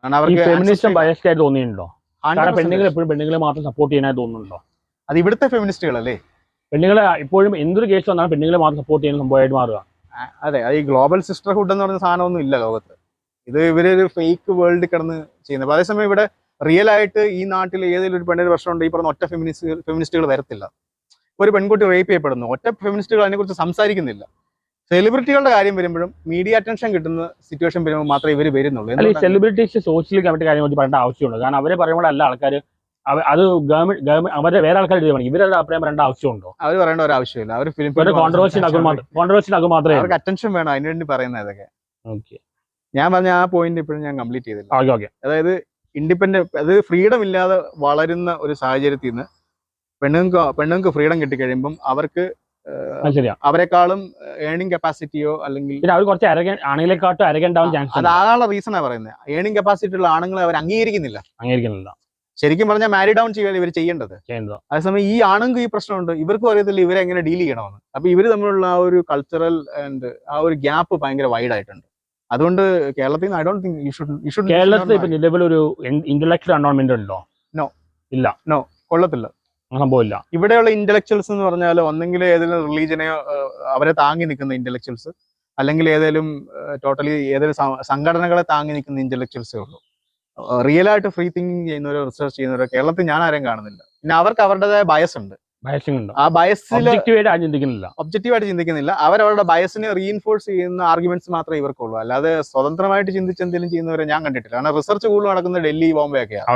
Feminism biased ആയിട്ട് തോന്നിയിട്ടുണ്ടോ? കാരണം പെണ്ണുങ്ങൾ എപ്പോഴും പെണ്ണുങ്ങളെ മാത്രം സപ്പോർട്ട് ചെയ്യാനായി തോന്നുന്നുണ്ടോ? അത് ഇവിടുത്തെ ഫെമിനിസ്റ്റുകളല്ലേ പെണ്ണുങ്ങളെ ഇപ്പോഴും എന്തൊരു കേസ് വന്നാലും പെണ്ണുങ്ങളെ മാത്രം സപ്പോർട്ട് ചെയ്യുന്ന സംഭവമായിട്ട് മാറുക. അതെ, അത് ഈ ഗ്ലോബൽ സിസ്റ്റർഹുഡ് എന്ന് പറഞ്ഞ സാധനമൊന്നും ഇല്ല ലോകത്ത്. ഇത് ഇവരൊരു ഫേക്ക് വേൾഡ് കിടന്ന് ചെയ്യുന്നത്. അതേസമയം ഇവിടെ റിയൽ ആയിട്ട് ഈ നാട്ടിൽ ഏതെങ്കിലും ഒരു പെണ്ണിന് പ്രശ്നമുണ്ട്, ഈ പറഞ്ഞ ഒറ്റ ഫെമിനിസ്റ്റുകൾ വരത്തില്ല. ഒരു പെൺകുട്ടി റേപ്പ് ചെയ്യപ്പെടുന്നു, ഒറ്റ ഫെമിനിസ്റ്റുകൾ അതിനെക്കുറിച്ച് സംസാരിക്കുന്നില്ല. സെലിബ്രിറ്റികളുടെ കാര്യം വരുമ്പോഴും മീഡിയ അറ്റൻഷൻ കിട്ടുന്ന സിറ്റുവേഷൻ വരുമ്പോൾ മാത്രമേ ഇവർ വരുന്നുള്ളൂ. ഈ സെലിബ്രിറ്റീസ് സോഷ്യൽ കമ്മിറ്റി കാര്യം പറ്റി പറയേണ്ട ആവശ്യമുണ്ട്. കാരണം അവരെ പറയുമ്പോഴല്ല ആൾക്കാർ അത് ഗവൺമെന്റ് അവരുടെ വേറെ ആൾക്കാർ ഇവരുടെ അഭിപ്രായം പറയേണ്ട ആവശ്യമുണ്ടോ? അവർ പറയേണ്ട ഒരു ആവശ്യമില്ല. അവർ ഫിലിം കോൺട്രവേഴ്സി മാത്രമേ അവർക്ക് അറ്റൻഷൻ വേണം, അതിനുവേണ്ടി പറയുന്നത് ഇതൊക്കെ. ഞാൻ പറഞ്ഞ ആ പോയിന്റ് ഇപ്പോഴും ഞാൻ കംപ്ലീറ്റ് ചെയ്തില്ല. അതായത് ഇൻഡിപെൻഡന്റ്, അത് ഫ്രീഡം ഇല്ലാതെ വളരുന്ന ഒരു സാഹചര്യത്തിൽ നിന്ന് പെണ്ണുങ്ങൾക്ക് ഫ്രീഡം കിട്ടിക്കഴിയുമ്പം അവർക്ക് അവരെക്കാളും ഏണിംഗ് കപ്പാസിറ്റിയോ അല്ലെങ്കിൽ അവർ കുറച്ച് ആണുങ്ങളെക്കാട്ടും അരകണ്ടാവാൻ ചാൻസ്. അതാകാനുള്ള റീസണാണ് പറയുന്നത്. ഏണിംഗ് കപ്പാസിറ്റി ഉള്ള ആണുങ്ങളെ അവർ അംഗീകരിക്കുന്നില്ല. ശരിക്കും പറഞ്ഞാൽ മാരി ഡൗൺ ചെയ്യാൻ ഇവർ ചെയ്യേണ്ടത്. അതേസമയം ഈ ആണുങ്ങൾക്ക് ഈ പ്രശ്നമുണ്ട്, ഇവർക്കും അറിയത്തില്ല ഇവരെ എങ്ങനെ ഡീൽ ചെയ്യണമെന്ന്. അപ്പൊ ഇവർ തമ്മിലുള്ള ആ ഒരു കൾച്ചറൽ ആൻഡ് ആ ഒരു ഗ്യാപ്പ് ഭയങ്കര വൈഡ് ആയിട്ടുണ്ട്. അതുകൊണ്ട് കേരളത്തിൽ I don't think you should കേരളത്തിൽ ഇപ്പൊ നിലവിലൊരു ഇന്റലക്ച്വൽ എൻവയോൺമെന്റ് ഉണ്ടോ? നോ കൊള്ളത്തില്ല, സംഭവമില്ല. ഇവിടെയുള്ള ഇന്റലക്ച്വൽസ് എന്ന് പറഞ്ഞാൽ ഒന്നെങ്കിൽ ഏതെങ്കിലും റിലീജിയനെയോ അവരെ താങ്ങി നിൽക്കുന്ന ഇന്റലക്ച്വൽസ്, അല്ലെങ്കിൽ ടോട്ടലി ഏതെങ്കിലും സംഘടനകളെ താങ്ങി നിൽക്കുന്ന ഇന്റലക്ച്വൽസേ ഉള്ളൂ. റിയൽ ആയിട്ട് ഫ്രീ തിങ്കിങ് ചെയ്യുന്നവരോ റിസർച്ച് ചെയ്യുന്നവരോ കേരളത്തിൽ ഞാൻ ആരെയും കാണുന്നില്ല. പിന്നെ അവർക്ക് അവരുടേതായ ബയസ് ഉണ്ട്. ആ ബയസിൽ ഒബ്ജക്റ്റീവായിട്ട് ചിന്തിക്കുന്നില്ല. അവരവരുടെ ബയസിനെ റീഇൻഫോഴ്സ് ചെയ്യുന്ന ആർഗ്യുമെന്റ്സ് മാത്രമേ ഇവർക്കുള്ളൂ. അല്ലാതെ സ്വതന്ത്രമായിട്ട് ചിന്തിച്ച് എന്തെങ്കിലും ചെയ്യുന്നവരെ ഞാൻ കണ്ടിട്ടില്ല. കാരണം റിസർച്ച് കൂടുതൽ നടക്കുന്നത് ഡൽഹി, ബോംബെ ഒക്കെയാണ്.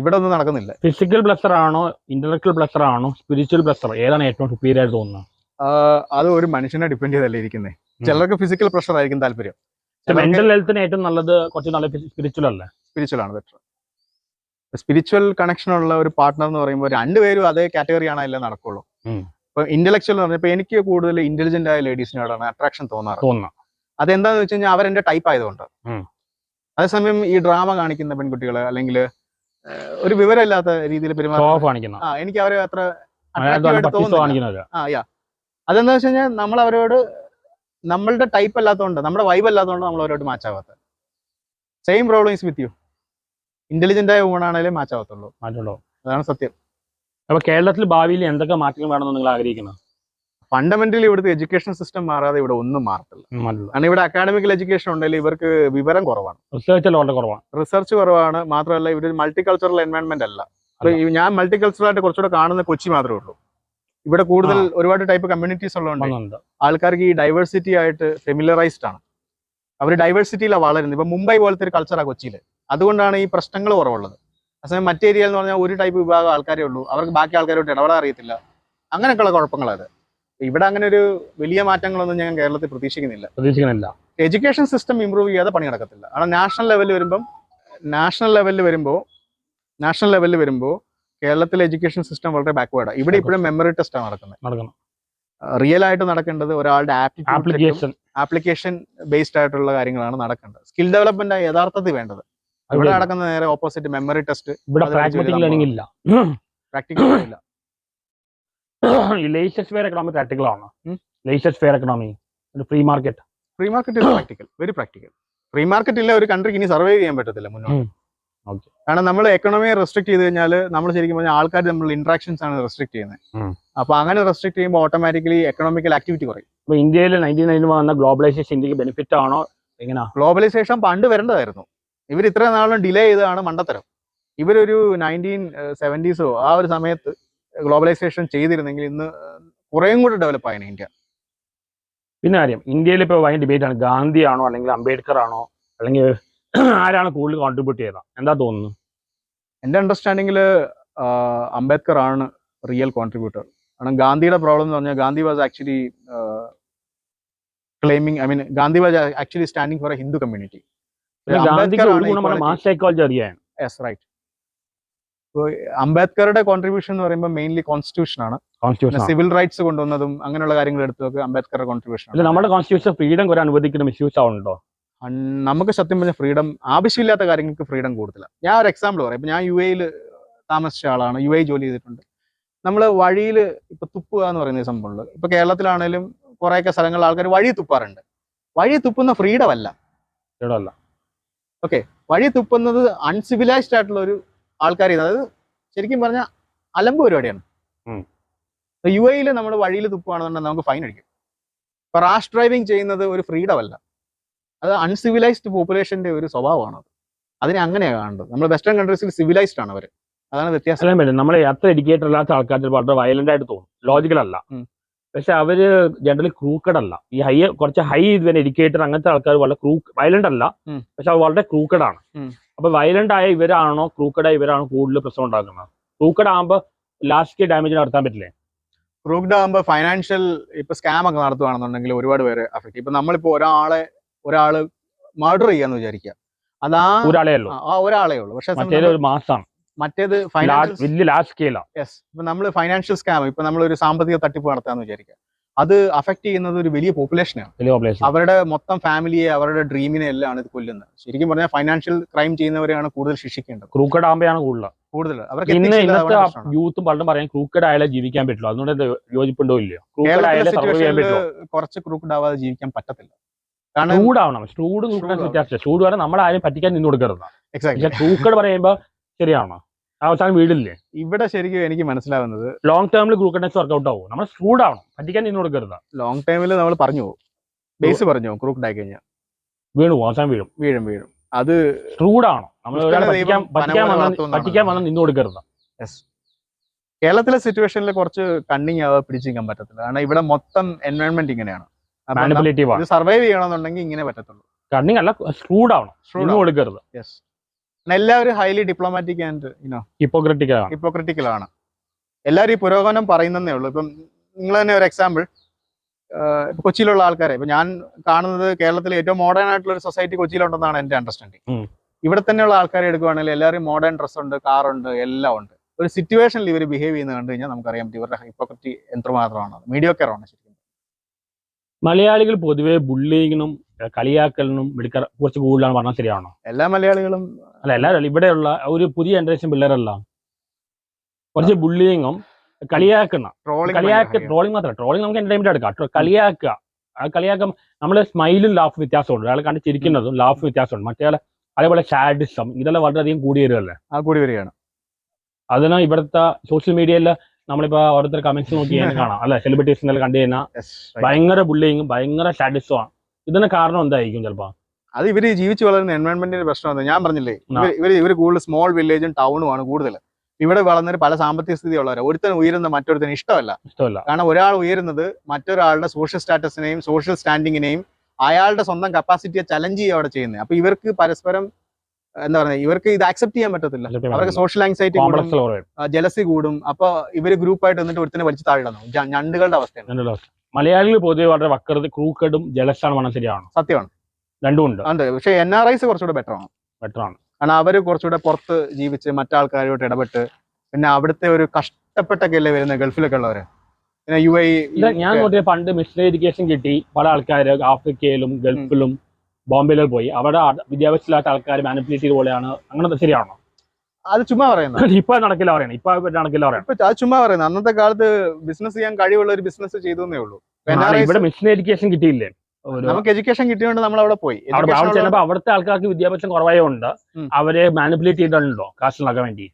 ഇവിടെ ഒന്നും നടക്കുന്നില്ല. ഫിസിക്കൽ പ്ലഷർ ആണോ, ഇന്റലക്ച്വൽ പ്ലഷർ ആണോ, സ്പിരിച്വൽ പ്ലഷർ, ഏതാണ് ഏറ്റവും സുപ്പീരിയർ ആയിട്ട് തോന്നുന്നത്? അത് ഒരു മനുഷ്യനെ ഡിപ്പെൻഡ് ചെയ്തല്ലേ ഇരിക്കുന്നത്. ചിലർക്ക് ഫിസിക്കൽ പ്ലഷർ ആയിരിക്കും താല്പര്യം. മെന്റൽ ഹെൽത്തിന് ഏറ്റവും നല്ലത് കുറച്ച് നല്ല സ്പിരിച്വൽ അല്ലേ? സ്പിരിച്വൽ ആണ് ബെറ്റർ. സ്പിരിച്വൽ കണക്ഷൻ ഉള്ള ഒരു പാർട്ട്ണർ എന്ന് പറയുമ്പോൾ രണ്ടുപേരും അതേ കാറ്റഗറി ആണ് എല്ലാം നടക്കുള്ളൂ. ഇപ്പൊ ഇന്റലക്ച്വൽ എന്ന് പറഞ്ഞാൽ എനിക്ക് കൂടുതൽ ഇന്റലിജന്റ് ആയ ലേഡീസിനോടാണ് അട്രാക്ഷൻ തോന്നാറ്. അതെന്താന്ന് വെച്ച് കഴിഞ്ഞാൽ അവരെന്റെ ടൈപ്പ് ആയതുകൊണ്ട്. അതേസമയം ഈ ഡ്രാമ കാണിക്കുന്ന പെൺകുട്ടികള് അല്ലെങ്കിൽ ഒരു വിവരമില്ലാത്ത രീതിയിൽ പെരുമാറുന്ന എനിക്ക് അവരെ അത്ര അതെന്താ വെച്ച് കഴിഞ്ഞാൽ നമ്മൾ അവരോട് നമ്മളുടെ ടൈപ്പ് അല്ലാത്തതുകൊണ്ട്, നമ്മുടെ വൈബ് അല്ലാത്തതുകൊണ്ട് നമ്മൾ അവരോട് മാച്ച് ആവാത്ത. Same problem is with you. Intelligent ആയ ഊണാണേലും മാച്ച് ആവത്തുള്ളൂ. അതാണ് സത്യം. അപ്പൊ കേരളത്തിൽ ഭാവിയിൽ എന്തൊക്കെ മാറ്റങ്ങൾ വേണമെന്ന് നിങ്ങൾ ആഗ്രഹിക്കുന്നത്? ഫണ്ടമെന്റലി ഇവിടുത്തെ എഡ്യൂക്കേഷൻ സിസ്റ്റം മാറാതെ ഇവിടെ ഒന്നും മാറത്തില്ല. കാരണം ഇവിടെ അക്കാഡമിക്കൽ എഡ്യൂക്കേഷൻ ഉണ്ടെങ്കിൽ ഇവർക്ക് വിവരം കുറവാണ്, റിസർച്ച് കുറവാണ്. മാത്രമല്ല ഇവര് മൾട്ടി കൾച്ചറൽ എൻവയോൺമെന്റ് അല്ല. ഞാൻ മൾട്ടി കൾച്ചറൽ ആയിട്ട് കുറച്ചുകൂടെ കാണുന്ന കൊച്ചി മാത്രമേ ഉള്ളൂ. ഇവിടെ കൂടുതൽ ഒരുപാട് ടൈപ്പ് കമ്മ്യൂണിറ്റീസ് ഉള്ളതുകൊണ്ട് ആൾക്കാർക്ക് ഈ ഡൈവേഴ്സിറ്റി ആയിട്ട് ഫെമിലറൈസ്ഡ് ആണ്. അവർ ഡൈവേഴ്സിറ്റിയിലാണ് വളരുന്നത്. ഇപ്പൊ മുംബൈ പോലത്തെ ഒരു കൾച്ചറാണ് കൊച്ചിയിൽ. അതുകൊണ്ടാണ് ഈ പ്രശ്നങ്ങൾ കുറവുള്ളത്. അതേസമയം മറ്റേ ഏരിയ എന്ന് പറഞ്ഞാൽ ഒരു ടൈപ്പ് വിഭാഗം ആൾക്കാരേ ഉള്ളൂ, അവർക്ക് ബാക്കി ആൾക്കാരോട്ട് ഇടപെടാൻ അറിയത്തില്ല. അങ്ങനെയൊക്കെയുള്ള കുഴപ്പങ്ങളത്. ഇവിടെ അങ്ങനെ ഒരു വലിയ മാറ്റങ്ങളൊന്നും ഞാൻ കേരളത്തിൽ പ്രതീക്ഷിക്കുന്നില്ല. എഡ്യൂക്കേഷൻ സിസ്റ്റം ഇമ്പ്രൂവ് ചെയ്യാതെ പണി നടക്കത്തില്ല. കാരണം നാഷണൽ ലെവലിൽ വരുമ്പോൾ കേരളത്തിലെ എഡ്യൂക്കേഷൻ സിസ്റ്റം വളരെ ബാക്ക്വേർഡാണ്. ഇവിടെ ഇപ്പോഴും മെമ്മറി ടെസ്റ്റ് ആണ് നടക്കുന്നത്. റിയൽ ആയിട്ട് നടക്കേണ്ടത് ഒരാളുടെ ആപ്ലിക്കേഷൻ ബേസ്ഡ് ആയിട്ടുള്ള കാര്യങ്ങളാണ് നടക്കേണ്ടത്. സ്കിൽ ഡെവലപ്മെന്റ് യഥാർത്ഥത്തിൽ വേണ്ടത്. ഇവിടെ നടക്കുന്ന നേരെ ഓപ്പോസിറ്റ്, മെമ്മറി ടെസ്റ്റ്. പ്രാക്ടിക്കൽ ഇല്ല. Free market very practical. Free market ഇല്ല ഒരു കൺട്രിക്ക് ഇനി സർവൈവ് ചെയ്യാൻ പറ്റത്തില്ല മുന്നോട്ട്. കാരണം നമ്മൾ എക്കണോമിയെ റെസ്ട്രിക്ട് ചെയ്ത് കഴിഞ്ഞാൽ നമ്മൾ ശരിക്കും പറഞ്ഞാൽ ആൾക്കാർ നമ്മൾ ഇന്ററാക്ഷൻസ് ആണ് റെസ്ട്രിക്ട് ചെയ്യുന്നത്. അപ്പൊ അങ്ങനെ റെസ്ട്രിക്ട് ചെയ്യുമ്പോൾ ഓട്ടോമാറ്റിക്കലി എക്കണോമിക്കൽ ആക്ടിവിറ്റി കുറയും. ഇന്ത്യയിൽ 1990 വന്ന ഗ്ലോബലൈസേഷൻ ഇന്ത്യക്ക് ബെനിഫിറ്റ് ആണോ? എങ്ങനെയാ? ഗ്ലോബലൈസേഷൻ പണ്ട് വരേണ്ടതായിരുന്നു. ഇവർ ഇത്ര നാളും ഡിലേ ചെയ്തതാണ് മണ്ടത്തരം. ഇവരൊരു 1970s ആ ഒരു സമയത്ത് ഗ്ലോബലൈസേഷൻ ചെയ്തിരുന്നെങ്കിൽ ഇന്ന് കുറേയും കൂടി ഡെവലപ്പ് ആയിരുന്നു ഇന്ത്യ. പിന്നെ കാര്യം, ഇന്ത്യയിൽ ഇപ്പോൾ ഭയങ്കര ഡിബേറ്റ് ആണ്. ഗാന്ധി ആണോ അല്ലെങ്കിൽ അംബേദ്കർ ആണോ അല്ലെങ്കിൽ ആരാണ് കൂടുതൽ കോൺട്രിബ്യൂട്ട് ചെയ്തത്? എന്താ തോന്നുന്നു? എൻ്റെ അണ്ടർസ്റ്റാൻഡിങ്ങിൽ അംബേദ്കർ ആണ് റിയൽ കോൺട്രിബ്യൂട്ടർ. കാരണം ഗാന്ധിയുടെ പ്രോബ്ലം എന്ന് പറഞ്ഞാൽ Gandhi was actually Gandhi was actually standing four A Hindu community. അംബേദ്കറുടെ കോൺട്രിബ്യൂഷൻ എന്ന് പറയുമ്പോൾ മെയിൻലി കോൺസ്റ്റിറ്റ്യൂഷൻ ആണ്. സിവിൽ റൈറ്റ്സ് കൊണ്ടുവന്നതും അങ്ങനെയുള്ള കാര്യങ്ങൾ എടുത്തു നോക്കുക അംബേദ്കറുടെ കോൺട്രിബ്യൂഷൻ. നമ്മുടെ കോൺസ്റ്റിറ്റ്യൂഷൻ ഫ്രീഡം കുറെ അനുവദിക്കുന്ന മിസ്യൂസ് ആവുന്നുണ്ടോ? നമുക്ക് സത്യം പറഞ്ഞ ഫ്രീഡം, ആവശ്യമില്ലാത്ത കാര്യങ്ങൾക്ക് ഫ്രീഡം കൂടുതലാണ്. ഞാൻ ഒരു എക്സാമ്പിൾ പറയാം. ഇപ്പൊ ഞാൻ UAE താമസിച്ച ആളാണ്, UAE ജോലി ചെയ്തിട്ടുണ്ട്. നമ്മൾ വഴിയിൽ ഇപ്പൊ തുപ്പുക എന്ന് പറയുന്ന സംഭവമുണ്ട്. ഇപ്പൊ കേരളത്തിലാണേലും കുറേയൊക്കെ സ്ഥലങ്ങളിൽ ആൾക്കാർ വഴി തുപ്പാറുണ്ട്. വഴി തുപ്പുന്ന ഫ്രീഡം അല്ല. ഓക്കെ, വഴി തുപ്പുന്നത് അൺസിവിലൈസ്ഡ് ആയിട്ടുള്ള ഒരു ആൾക്കാർ, അതായത് ശരിക്കും പറഞ്ഞാൽ അലമ്പ് പരിപാടിയാണ്. യു എയിൽ നമ്മൾ വഴിയിൽ തുപ്പുകയാണെന്നുണ്ടെങ്കിൽ നമുക്ക് ഫൈൻ അടിക്കും. ഇപ്പൊ റാഷ് ഡ്രൈവിംഗ് ചെയ്യുന്നത് ഒരു ഫ്രീഡം അല്ല, അത് അൺസിവിലൈസ്ഡ് പോപ്പുലേഷന്റെ ഒരു സ്വഭാവമാണ്. അതിനെ അങ്ങനെയാണ് കാണേണ്ടത്. നമ്മൾ വെസ്റ്റേൺ കൺട്രീസിൽ സിവിലൈസ്ഡ് ആണ് അവർ, അതാണ് വ്യത്യാസം. നമ്മൾ അത്ര എഡ്യൂക്കേറ്റഡ് അല്ലാത്ത ആൾക്കാർ വളരെ വയലന്റ് ആയിട്ട് തോന്നും, ലോജിക്കൽ അല്ല. പക്ഷെ അവര് ജനറലി ക്രൂക്കഡ് അല്ല. ഈ കുറച്ച് ഹൈ എഡ്യൂക്കേറ്റഡ് അങ്ങനത്തെ ആൾക്കാർ വളരെ വയലന്റ് അല്ല, പക്ഷെ അത് വളരെ ക്രൂക്കഡ് ആണ്. അപ്പൊ വയലന്റ് ആയ ഇവരാണോ ക്രൂക്കഡ് ആയ ഇവരാണോ കൂടുതൽ പ്രശ്നം ഉണ്ടാക്കുന്നത്? ക്രൂക്കഡ് ആകുമ്പോൾ ലാസ്റ്റ് ഡാമേജ് നടത്താൻ പറ്റില്ലേ? ക്രൂക്ക്ഡ് ആകുമ്പോൾ ഫൈനാൻഷ്യൽ ഇപ്പൊ സ്കാം ഒക്കെ നടത്തുകയാണെന്നുണ്ടെങ്കിൽ ഒരുപാട് പേര് അഫക്ട്. ഇപ്പൊ നമ്മളിപ്പോ ഒരാള് മർഡർ ചെയ്യാന്ന് വിചാരിക്കുക, അത് ഒരാളേ ഉള്ളൂ. പക്ഷെ മറ്റേത് ഇപ്പൊ നമ്മൾ ഫൈനാൻഷ്യൽ സ്കാം, ഇപ്പൊ നമ്മളൊരു സാമ്പത്തിക തട്ടിപ്പ് നടത്താന്ന് വിചാരിക്കുക, അത് അഫക്ട് ചെയ്യുന്നത് ഒരു വലിയ പോപ്പുലേഷനാണ്. അവരുടെ മൊത്തം ഫാമിലിയെ, അവരുടെ ഡ്രീമിനെ എല്ലാം ആണ് ഇത് കൊല്ലുന്നത്. ശരിക്കും പറഞ്ഞാൽ ഫൈനാൻഷ്യൽ ക്രൈം ചെയ്യുന്നവരെയാണ് കൂടുതൽ ശിക്ഷിക്കേണ്ടത്. ക്രൂക്കഡ് ആകുമ്പോഴാണ് കൂടുതൽ അവർക്ക്. ഇന്നത്തെ യൂത്തും പലരും പറയാൻ ക്രൂക്കഡ് ആയാലേ ജീവിക്കാൻ പറ്റുള്ളൂ. അതുകൊണ്ട് യോജിപ്പുണ്ടോ ഇല്ലയോ? കുറച്ച് ക്രൂക്കഡ് ആവാതെ ജീവിക്കാൻ പറ്റത്തില്ല. ഷൂഡ് പറഞ്ഞാൽ നമ്മളെ ആരും പറ്റിക്കാൻ നിന്ന് കൊടുക്കരുത്. ക്രൂക്കഡ് പറയുമ്പോ ശരിയാണോ? അവസാനം വീടില്ലേ? ഇവിടെ ശരിക്കും എനിക്ക് മനസ്സിലാവുന്നത് ലോങ് ടേമിൽ ക്രൂക്കഡ്നെസ് വർക്ക്ഔട്ട് ആവും. നമ്മൾ സ്ക്രൂഡ് ആവണം, പറ്റിക്കാൻ നിന്ന് കൊടുക്കരുത്. ലോങ് ടൈമിൽ നമ്മൾ പറഞ്ഞു പോകും, ബേസ് പറഞ്ഞു പോകും. ക്രൂക്കഡ് ആയി കഴിഞ്ഞാൽ വീണു, അവസാനം വീഴും. അത് സ്ക്രൂഡ് ആണോ? നമ്മൾ പറ്റിക്കാൻ വന്നാൽ നിന്ന് കൊടുക്കരുത്. കേരളത്തിലെ സിറ്റുവേഷനിൽ കുറച്ച് കണ്ണിങ് ആവാ പിടിച്ചിരിക്കാൻ പറ്റത്തില്ല. കാരണം ഇവിടെ മൊത്തം എൻവയോൺമെന്റ് ഇങ്ങനെയാണ്. സർവൈവ് ചെയ്യണമെന്നുണ്ടെങ്കിൽ ഇങ്ങനെ പറ്റത്തുള്ളൂ. കണ്ണിങ് അല്ല, സ്ക്രൂഡ് ആവണം, നിന്ന് കൊടുക്കരുത്. എല്ലാവരും ഹൈലി ഡിപ്ലോമാറ്റിക് ആൻഡ് ഹിപ്പോക്രിറ്റിക്കൽ ആണ്. എല്ലാവരും ഈ പുരോഗമനം പറയുന്നതേ ഉള്ളൂ. ഇപ്പം നിങ്ങൾ തന്നെ ഒരു എക്സാമ്പിൾ, കൊച്ചിയിലുള്ള ആൾക്കാരെ ഇപ്പൊ ഞാൻ കാണുന്നത്, കേരളത്തിലെ ഏറ്റവും മോഡേൺ ആയിട്ടുള്ള ഒരു സൊസൈറ്റി കൊച്ചിയിലുണ്ടെന്നാണ് എന്റെ അണ്ടർസ്റ്റാൻഡിങ്. ഇവിടെ തന്നെയുള്ള ആൾക്കാരെ എടുക്കുകയാണെങ്കിൽ എല്ലാവരും മോഡേൺ ഡ്രസ് ഉണ്ട്, കാറുണ്ട്, എല്ലാം ഉണ്ട്. ഒരു സിറ്റുവേഷനിൽ ഇവർ ബിഹേവ് ചെയ്യുന്നത് കണ്ടു കഴിഞ്ഞാൽ നമുക്കറിയാം ഇവരുടെ ഹിപ്പോക്രിറ്റി എന്തുമാത്രമാണ്, മീഡിയോക്കറാണ്. ശരിക്കും മലയാളികൾ പൊതുവെ ബുള്ളിങ്ങിനും കളിയാക്കലിനും കുറച്ച് കൂടുതലാണ് പറഞ്ഞാൽ ശരിയാണോ? എല്ലാ മലയാളികളും അല്ല, എല്ലാവരും ഇവിടെയുള്ള ഒരു പുതിയ ജനറേഷൻ പിള്ളേരെല്ലാം കുറച്ച് ബുള്ളിങ്ങും ട്രോളിങ് മാത്രമല്ല, ട്രോളിങ് നമുക്ക് എന്റർടൈൻമെന്റ് എടുക്കാം. കളിയാക്കം നമ്മള് സ്മൈലും ലാഫ് വ്യത്യാസമുണ്ട്. അയാളെ കണ്ട് ചിരിക്കുന്നതും ലാഫ് വ്യത്യാസമുണ്ട്. മറ്റേ അതേപോലെ സാഡിസം, ഇതെല്ലാം വളരെയധികം കൂടി വരികയാണ്. അതിന് ഇവിടുത്തെ സോഷ്യൽ മീഡിയയിൽ നമ്മളിപ്പോ ഓരോരുത്തർ കമന്റ്സ് നോക്കി കാണാം, അല്ലെ? സെലിബ്രിറ്റീസിനെ കണ്ടു കഴിഞ്ഞാൽ ഭയങ്കര ബുള്ളിങ്ങും ഭയങ്കര സാഡിസമാണ്. ഇതിന് കാരണം എന്തായിരിക്കും? ചിലപ്പോ അത് ഇവര് ജീവിച്ചു വളരുന്ന എൻവയോൺമെന്റിന്റെ പ്രശ്നമാണ്. ഞാൻ പറഞ്ഞില്ലേ, ഇവര് കൂടുതൽ സ്മോൾ വില്ലേജും ടൗണും ആണ് കൂടുതൽ. ഇവിടെ വളർന്നൊരു പല സാമ്പത്തിക സ്ഥിതി ഉള്ളവരെ ഒരുത്തന് ഉയരുന്ന മറ്റൊരുത്തിന് ഇഷ്ടമല്ല. കാരണം ഒരാൾ ഉയരുന്നത് മറ്റൊരാളുടെ സോഷ്യൽ സ്റ്റാറ്റസിനെയും സോഷ്യൽ സ്റ്റാൻഡിങ്ങിനെയും അയാളുടെ സ്വന്തം കപ്പാസിറ്റിയെ ചലഞ്ച് ചെയ്യുക അവിടെ ചെയ്യുന്നത്. അപ്പൊ ഇവർക്ക് പരസ്പരം എന്താ പറയുക, ഇവർക്ക് ഇത് അക്സെപ്റ്റ് ചെയ്യാൻ പറ്റത്തില്ല. അവർക്ക് സോഷ്യൽ ആങ്സൈറ്റി കൂടും, ജലസി കൂടും. അപ്പൊ ഇവര് ഗ്രൂപ്പായിട്ട് വന്നിട്ട് ഒരുത്തിനെ വലിച്ചു താഴെടുന്നു. ഞണ്ടുകളുടെ അവസ്ഥയാണ്. മലയാളികൾ പൊതുവെ വളരെ വക്രത, ക്രൂക്കഡും ജലസാണ് പറഞ്ഞാൽ ശരിയാണ്. സത്യമാണ്, രണ്ടും ഉണ്ട്. പക്ഷെ NRIs കുറച്ചുകൂടെ ബെറ്റർ ആണ്. കാരണം അവര് കുറച്ചുകൂടെ പുറത്ത് ജീവിച്ച് മറ്റാൾക്കാരോട്ട് ഇടപെട്ട്, പിന്നെ അവിടുത്തെ ഒരു കഷ്ടപ്പെട്ടൊക്കെയല്ലേ വരുന്നത് ഗൾഫിലൊക്കെ ഉള്ളവര്. പിന്നെ UAE ഞാൻ നോക്കിയ പണ്ട് മിഷൻ എഡ്യൂക്കേഷൻ കിട്ടി പല ആൾക്കാര് ആഫ്രിക്കയിലും ഗൾഫിലും ബോംബെയിലും പോയി. അവിടെ വിദ്യാഭ്യാസത്തിലാത്ത ആൾക്കാർ മാനിപ്പുലേറ്റ് ചെയ്ത പോലെയാണ്. അങ്ങനെ ശരിയാണോ? അത് ചുമ്മാ പറയുന്നത്. ഇപ്പൊ നടക്കില്ല പറയണം. അത് ചുമ്മാ പറയുന്നത്. അന്നത്തെ കാലത്ത് ബിസിനസ് ചെയ്യാൻ കഴിവുള്ള ഒരു ബിസിനസ് ചെയ്തേ ഉള്ളൂ. ഇവിടെ മിഷൻ എഡ്യൂക്കേഷൻ കിട്ടിയില്ലേ? നമുക്ക് എഡ്യൂക്കേഷൻ കിട്ടിയോണ്ട് നമ്മൾ അവിടെ പോയി. ചിലപ്പോൾ അവിടുത്തെ ആൾക്കാർക്ക് വിദ്യാഭ്യാസം കുറവായതുകൊണ്ട് അവരെ മാനിപ്പുലേറ്റ് ചെയ്തിട്ടുണ്ടോ കാശിലാക്കാൻ വേണ്ടി?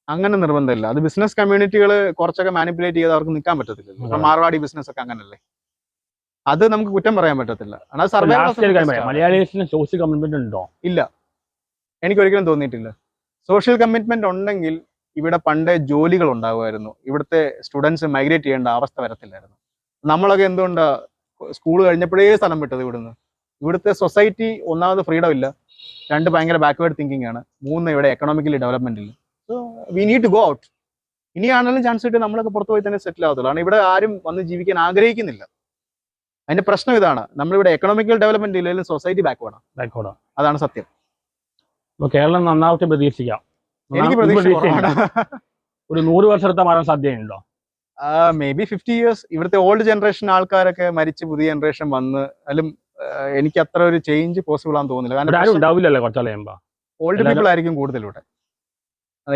അങ്ങനെ നിർബന്ധമില്ല. അത് ബിസിനസ് കമ്മ്യൂണിറ്റികൾ കുറച്ചൊക്കെ മാനിപ്പുലേറ്റ് ചെയ്ത് അവർക്ക് നിൽക്കാൻ പറ്റത്തില്ല. മാർവാടി ബിസിനസ് ഒക്കെ അങ്ങനല്ലേ, അത് നമുക്ക് കുറ്റം പറയാൻ പറ്റത്തില്ല. മലയാളീസിന് സോഷ്യൽ കമ്മിറ്റ്മെന്റ് ഉണ്ടോ? ഇല്ല, എനിക്ക് ഒരിക്കലും തോന്നിയിട്ടില്ല. സോഷ്യൽ കമ്മിറ്റ്മെന്റ് ഉണ്ടെങ്കിൽ ഇവിടെ പണ്ടേ ജോലികൾ ഉണ്ടാകുമായിരുന്നു. ഇവിടുത്തെ സ്റ്റുഡൻസ് മൈഗ്രേറ്റ് ചെയ്യേണ്ട അവസ്ഥ വരത്തില്ലായിരുന്നു. നമ്മളൊക്കെ എന്തുകൊണ്ടാ സ്കൂൾ കഴിഞ്ഞപ്പോഴേ സ്ഥലം വിട്ടത് ഇവിടുന്ന്? ഇവിടുത്തെ സൊസൈറ്റി ഒന്നാമത് ഫ്രീഡം ഇല്ല, രണ്ട് ഭയങ്കര ബാക്ക്വേർഡ് തിങ്കിങ് ആണ്, മൂന്ന് ഇവിടെ എക്കണോമിക്കലി ഡെവലപ്മെന്റ് ഇല്ല. So we need to go out. ഇനിയാണെങ്കിലും ചാൻസ് കിട്ടി നമ്മളൊക്കെ പുറത്തു പോയി തന്നെ സെറ്റിൽ ആവത്തുള്ളൂ. കാരണം ഇവിടെ ആരും വന്ന് ജീവിക്കാൻ ആഗ്രഹിക്കുന്നില്ല. അതിന്റെ പ്രശ്നം ഇതാണ്, നമ്മളിവിടെ എക്കണോമിക്കൽ ഡെവലപ്മെന്റ് ഇല്ലെങ്കിലും സൊസൈറ്റി ബാക്ക്വേർഡാണ്. അതാണ് സത്യം. കേരളം നന്നാവട്ടെ പ്രതീക്ഷിക്കാം. എനിക്ക് പ്രതീക്ഷ ഒരു 100 വർഷത്തെ മാറാൻ സാധ്യതയുണ്ടോ? May be 50 years. ഇവിടുത്തെ ഓൾഡ് ജനറേഷൻ ആൾക്കാരൊക്കെ മരിച്ച് പുതിയ ജനറേഷൻ വന്ന് അതിലും എനിക്ക് അത്ര ഒരു ചേഞ്ച് പോസിബിൾ ആണെന്ന് തോന്നുന്നില്ല. കാരണം ഓൾഡ് പീപ്പിൾ ആയിരിക്കും കൂടുതൽ ഇവിടെ.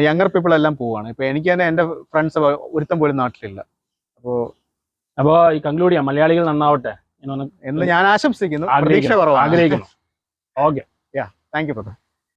യങ്ങർ പീപ്പിൾ എല്ലാം പോവാണ്. ഇപ്പൊ എനിക്ക് തന്നെ എന്റെ ഫ്രണ്ട്സ് ഒരുത്തം പോലും നാട്ടിലില്ല. അപ്പോ ഈ കൺക്ലൂഡ് ചെയ്യാം, മലയാളികൾ നന്നാവട്ടെ എന്ന് ഞാൻ ആശംസിക്കുന്നു. പ്രതീക്ഷ കുറവാണ്. ആഗ്രഹിക്കുന്നു. Okay, thank you brother.